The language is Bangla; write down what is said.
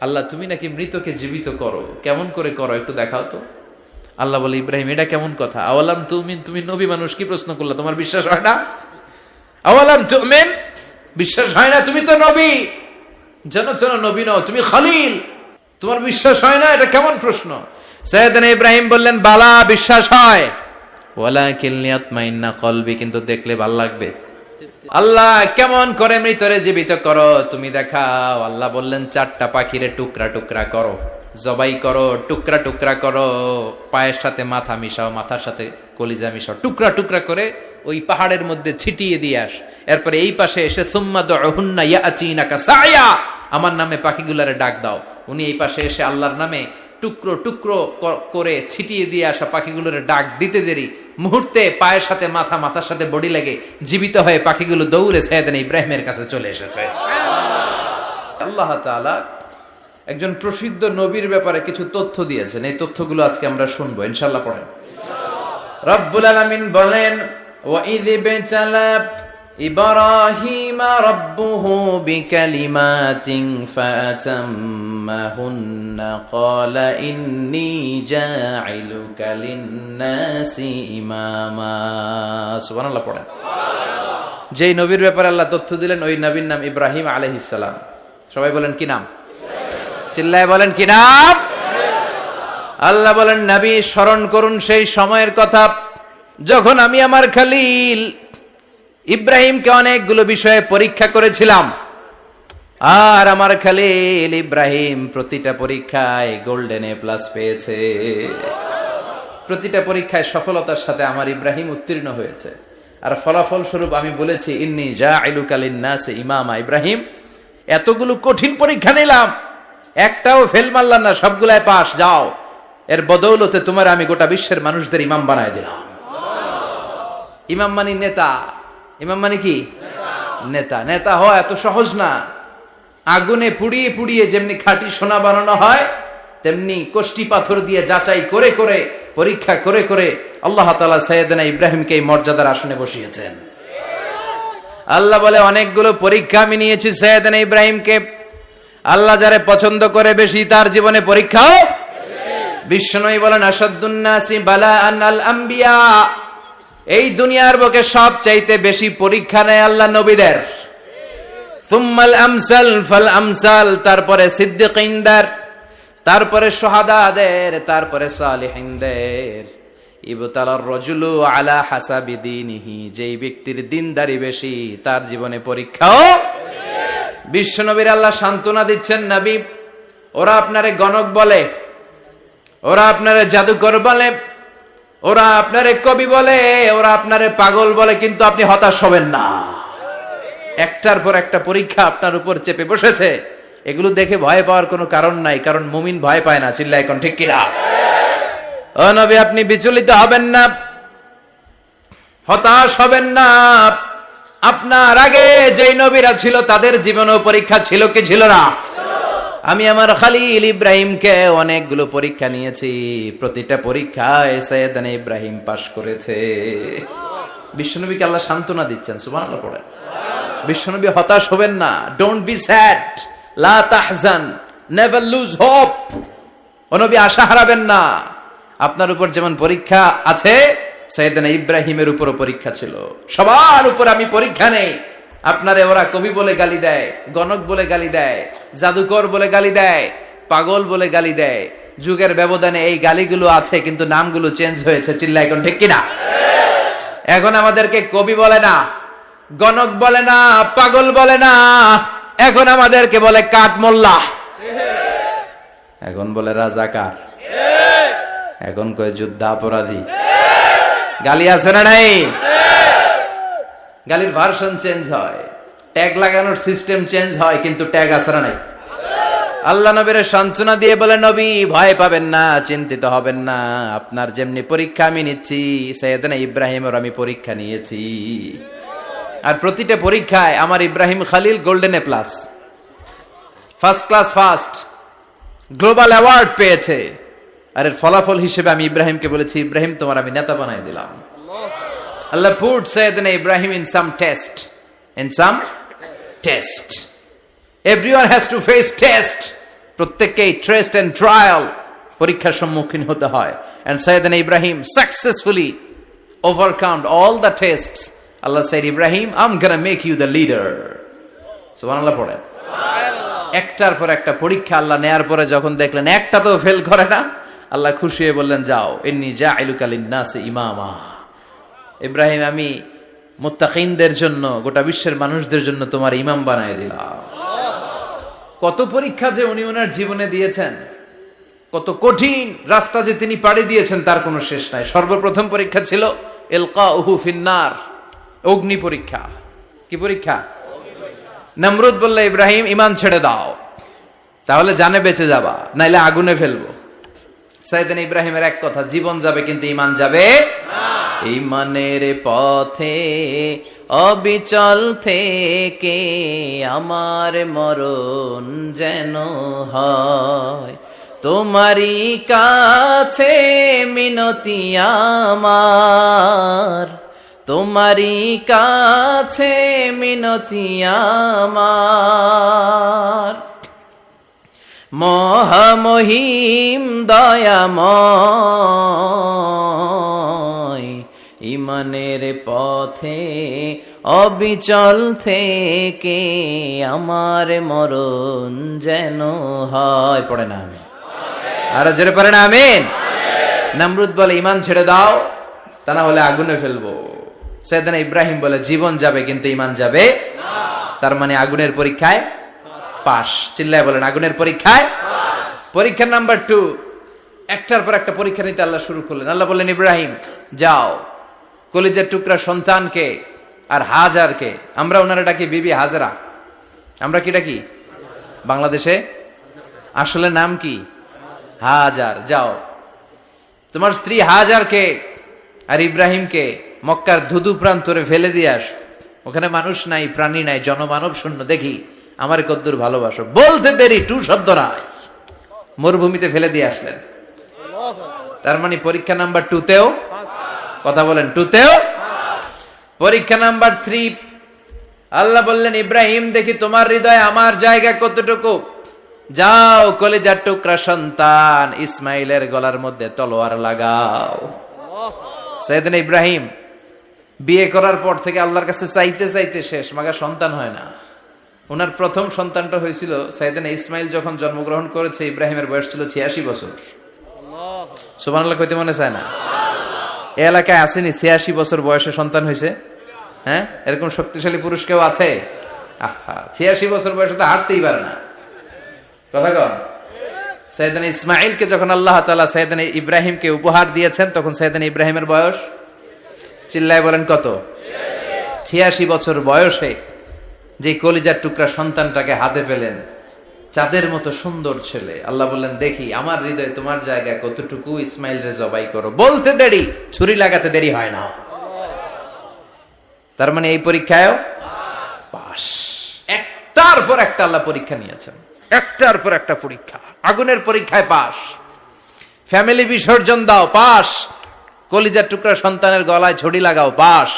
আল্লাহ তুমি নাকি মৃতকে জীবিত করো, কেমন করে করো একটু দেখাও তো। আল্লাহ বলে, ইব্রাহিম এটা কেমন কথা? আওয়ালাম তুমিন, তুমি নবী মানুষ কি প্রশ্ন করলা, তোমার বিশ্বাস হয় না? আওয়ালাম তুমিন, বিশ্বাস হয় না? তুমি তো নবী, জানো নবী নও, তুমি খলিল, তোমার বিশ্বাস হয় না? এটা কেমন প্রশ্ন? সাইয়েদনা ইব্রাহিম বললেন, বালা বিশ্বাস হয়, ওয়ালাকিন লিয়াতমাইন্না কলবি, কিন্তু দেখলে ভালো লাগবে। আল্লাহ কেমন করে মৃতরে জীবিত করো তুমি দেখাও। আল্লাহ বললেন, 4টা পাখিরে টুকরা টুকরা করো, জবাই করো, টুকরা টুকরা করো, পায়ের সাথে মাথা মিশাও, মাথার সাথে কলিজা মিশাও, টুকরা টুকরা করে ওই পাহাড়ের মধ্যে ছিটিয়ে দিয়ে আস। এরপরে এই পাশে এসে সুম্মা দুহুন্না ইয়াতিনাকা সায়া, আমার নামে পাখিগুলারে ডাক দাও। উনি এই পাশে এসে আল্লাহর নামে টুকরো টুকরো করে ছিটিয়ে দিয়ে আসা পাখিগুলোর ডাক দিতে দেরি, মুহূর্তে পায়ের সাথে মাথা, মাথার সাথে বডি লেগে জীবিত হয়ে পাখিগুলো দৌড়ে সাইয়েদনা ইব্রাহিমের কাছে চলে এসেছে। আল্লাহ তাআলা একজন প্রসিদ্ধ নবীর ব্যাপারে কিছু তথ্য দিয়েছেন, এই তথ্যগুলো আজকে আমরা শুনবো ইনশাআল্লাহ। পড়েন। রব্বুল আলামিন বলেন, ওয়াইয বিতালা ইব্রাহিমা রাব্বুহু বিকালিমাতিন ফাতাম্মাহুন্না ক্বালা ইন্নী জাঈলুকা লিন-নাসি ইমামা। সুবহানাল্লাহ পড়েন। যেই নবীর ব্যাপারে আল্লাহ তথ্য দিলেন ওই নবীর নাম ইব্রাহিম আলাইহিস সালাম। সবাই বলেন কি নাম? চিল্লায় বলেন কি নাম? আল্লাহ বলেন, নবী স্মরণ করুন সেই সময়ের কথা যখন আমি আমার খলিল ইব্রাহিমকে অনেকগুলো বিষয়ে পরীক্ষা করেছিলাম, আর আমার খলিল ইব্রাহিম প্রতিটা পরীক্ষায় গোল্ডেন এ প্লাস পেয়েছে। প্রতিটা পরীক্ষায় সফলতার সাথে আমার ইব্রাহিম উত্তীর্ণ হয়েছে। আর ফলাফল স্বরূপ আমি বলেছি, ইন্নী জাঈলুকা লিন-নাসি ইমামা। ইব্রাহিম, এতগুলো কঠিন পরীক্ষা নিলাম, একটাও ফেল মারলাম না, সবগুলাই পাস। যাও, এর বদৌলতে তোমার আমি গোটা বিশ্বের মানুষদের ইমাম বানায় দিলাম। ইমাম মানে নেতা। ইমাম মানে কি? নেতা। নেতা হওয়া এত সহজ না। আগুনে পুড়িয়ে পুড়িয়ে যেমনি খাঁটি সোনা বানানো হয়, তেমনি কষ্টি পাথর দিয়ে যাচাই করে করে, পরীক্ষা করে করে আল্লাহ তাআলা সাইয়েদনা ইব্রাহিমকে এই মর্যাদার আসনে বসিয়েছেন। আল্লাহ বলে, অনেকগুলো পরীক্ষা আমি নিয়েছি সাইয়েদনা ইব্রাহিমকে। আল্লাহ যারে পছন্দ করে বেশি, তার জীবনে পরীক্ষাও বিশ্বনবী বলেন, আসাদ্দুন নাসি বালাআন আল আম্বিয়া। এই দুনিয়ার বুকে সবচাইতে বেশি পরীক্ষা নেয় আল্লাহ নবীদের। সুম্মাল আমসাল ফাল আমসাল, তারপরে সিদ্দিকিনদের, তারপরে শুহাদাদের, তারপরে সালিহিনদের। ইবতালার রাজুলু আলা হাসাবি দীনিহি, যেই ব্যক্তির দিনদারি বেশি তার জীবনে পরীক্ষাও। বিশ্বনবীর আল্লাহ সান্ত্বনা দিচ্ছেন, নবী ওরা আপনারে গণক বলে, ওরা আপনারে জাদুকর বলে, ওরা আপনারে কবি বলে, ওরা আপনারে পাগল বলে, কিন্তু আপনি হতাশ হবেন না। একটার পর একটা পরীক্ষা আপনার উপর চেপে বসেছে, এগুলো দেখে ভয় পাওয়ার কোনো কারণ নাই, কারণ মুমিন ভয় পায় না। চিল্লায় এখন ঠিক কিনা? ও নবী, আপনি বিচলিত হবেন না, হতাশ হবেন না। আপনার আগে যেই নবীরা ছিল তাদের জীবনেও পরীক্ষা ছিল কি ছিল না? আমি আমার খলিল ইব্রাহিমকে অনেকগুলো পরীক্ষা নিয়েছি, প্রতিটা পরীক্ষায় সাইয়েদনা ইব্রাহিম পাশ করেছে। বিশ্বনবীকে আল্লাহ সান্ত্বনা দিচ্ছেন। সুবহানাল্লাহ পড়ে। বিশ্বনবী হতাশ হবেন না। ডোন্ট বি স্যাড, লা তাহজান, নেভার লুজ হোপ। ও নবী, আশা হারাবেন না। আপনার উপর যেমন পরীক্ষা আছে, সাইয়েদনা ইব্রাহিমের উপরও পরীক্ষা ছিল। সবার উপর আমি পরীক্ষা নেই। আপনারে ওরা কবি বলে গালি দেয়, গণক বলে গালি দেয়, জাদুকর বলে গালি দেয়, পাগল বলে গালি দেয়। যুগের ব্যবধানে এই গালিগুলো আছে, কিন্তু নামগুলো চেঞ্জ হয়েছে। চিল্লায় এখন ঠিক কিনা? এখন আমাদেরকে কবি বলে না, গণক বলে না, পাগল বলে না, এখন আমাদেরকে বলে কাঠ মোল্লা, এখন বলে রাজাকার, এখন কয় যুদ্ধাপরাধী। গালি আছে না নাই? গালির ভার্সন চেঞ্জ হয়, ট্যাগ লাগানোর সিস্টেম চেঞ্জ হয়, কিন্তু ট্যাগ আছে না নাই? আল্লাহ নবীর সান্ত্বনা দিয়ে বলে, নবী ভয় পাবেন না, চিন্তিত হবেন না। আপনার যেমনি পরীক্ষা আমি নিচ্ছি, সাইয়েদনা ইব্রাহিমের আমি পরীক্ষা নিয়েছি। আর প্রতিটা পরীক্ষায় আমার Ibrahim Khalil golden A plus, first class first, global award পেয়েছে। আর এর ফলাফল হিসেবে আমি ইব্রাহিমকে বলেছি, ইব্রাহিম তোমার আমি নেতা বানাই দিলাম। Allah put Sayyidina Ibrahim in some test. In some test. Everyone has to face test. প্রত্যেককেই টেস্ট এন্ড ট্রায়াল, পরীক্ষার সম্মুখীন হতে হয়। And Syedna Ibrahim successfully overcome all the tests. Allah said, Ibrahim, I'm gonna make you the leader. সুবহানাল্লাহ পড়েন। একটার পর একটা পরীক্ষা আল্লাহ নেয়ার পরে যখন দেখলেন একটা তো ফেল করে না, আল্লাহ খুশি হয়ে বললেন, যাও, ইন্নী জাইলুকা লিন-নাসি ইমামা। ইব্রাহিম, আমি মুত্তাকিনদের জন্য, গোটা বিশ্বের মানুষদের জন্য তোমার ইমাম বানায় দিলাম। কত পরীক্ষা যে উনি ওনার জীবনে দিয়েছেন, কত কঠিন রাস্তা যে তিনি পাড়ি দিয়েছেন তার কোনো শেষ নাই। সর্বপ্রথম পরীক্ষা ছিল ইলকাউহু ফিন্নার, অগ্নি পরীক্ষা। কি পরীক্ষা? নমরুদ বলল, ইব্রাহিম ঈমান ছেড়ে দাও, তাহলে জানে বেঁচে যাবা, নাইলে আগুনে ফেলবো। সাইয়েদনা ইব্রাহিমের এক কথা, জীবন যাবে কিন্তু ঈমান যাবে না। ঈমানের পথে অবিচল থেকে আমার মরণ যেন হয়, তোমারই কাছে মিনতি আমার, তোমারই কাছে মিনতি আমার। মহামহিম দয়াময়, ঈমানের পথে অবিচল থেকে আমার মরণ যেন হয়। পড়ে না আমি আর জোরে পড়ে না আমিন। নমরুদ বলে, ঈমান ছেড়ে দাও, তা না হলে আগুনে ফেলবো। সাইয়েদনা ইব্রাহিম বলে, জীবন যাবে কিন্তু ঈমান যাবে না। তার মানে আগুনের পরীক্ষায় পাস। চিল্লায় বলেন, আগুনের পরীক্ষায় পরীক্ষা নাম্বার 2। একটার পর একটা পরীক্ষা নিতে আল্লাহ শুরু করলেন। আল্লাহ বললেন, ইব্রাহিম যাও, কলিজার টুকরা সন্তানকে আর হাজারকে, আমরা ওনারা ডাকি বিবি হাজরা, আমরা কি ডাকি বাংলাদেশে, আসলে নাম কি হাজার, যাও তোমার স্ত্রী হাজারকে আর ইব্রাহিমকে মক্কার ধুধু প্রান্তরে ফেলে দিয়ে আস। ওখানে মানুষ নাই, প্রাণী নাই, জনমানব শূন্য, দেখি আমার কদ্দুর ভালোবাসো। বলতে দেরি, টু শব্দ নাই, মরুভূমিতে ফেলে দিয়ে আসলেন। তার মানে পরীক্ষা নাম্বার 2তেও, কথা বলেন, 2তেও। পরীক্ষা নাম্বার 3, আল্লাহ বললেন, ইব্রাহিম দেখি তোমার হৃদয়ে আমার জায়গা কতটুকু, যাও কলিজার টুকরা সন্তান ইসমাইলের গলার মধ্যে তলোয়ার লাগাও। সাইয়েদনা ইব্রাহিম বিয়ে করার পর থেকে আল্লাহর কাছে চাইতে চাইতে শেষ, মাগা সন্তান হয় না। ওনার প্রথম সন্তানটা হয়েছিল সাইয়েদনা ইসমাইল যখন জন্মগ্রহণ করেছে, ইব্রাহিমের বয়স ছিল 86 বছর। সুবহানাল্লাহ কইতে মনে চায় না? এই এলাকায় আসেনি 86 বছর বয়সে সন্তান হয়েছে? হ্যাঁ, এরকম শক্তিশালী পুরুষ কেউ আছে? আহা, 86 বছর বয়সে তো হাঁটতেই পারে না। কথা কন। সাইয়েদনা ইসমাইলকে যখন আল্লাহ তাআলা সাইয়েদনা ইব্রাহিমকে উপহার দিয়েছেন, তখন সাইয়েদনা ইব্রাহিমের বয়স, চিল্লায় বলেন কত? 86 বছর বয়সে যে কলিজার টুকরা সন্তানটাকে হাতে পেলেন, চাঁদের মতো সুন্দর ছেলে। আল্লাহ বললেন, দেখি আমার হৃদয়ে তোমার জায়গা কতটুকু, ইসমাইল রে জবাই করো। বলতে দেরি, ছুরি লাগাতে দেরি হয় না। তার মানে এই পরীক্ষায়ও পাস। একটার পর একটা আল্লাহ পরীক্ষা নিয়েছেন, একটার পর একটা পরীক্ষা। আগুনের পরীক্ষায় পাস, ফ্যামিলি বিসর্জন দাও পাস, কলিজার টুকরা সন্তানের গলায় ছড়ি লাগাও পাস।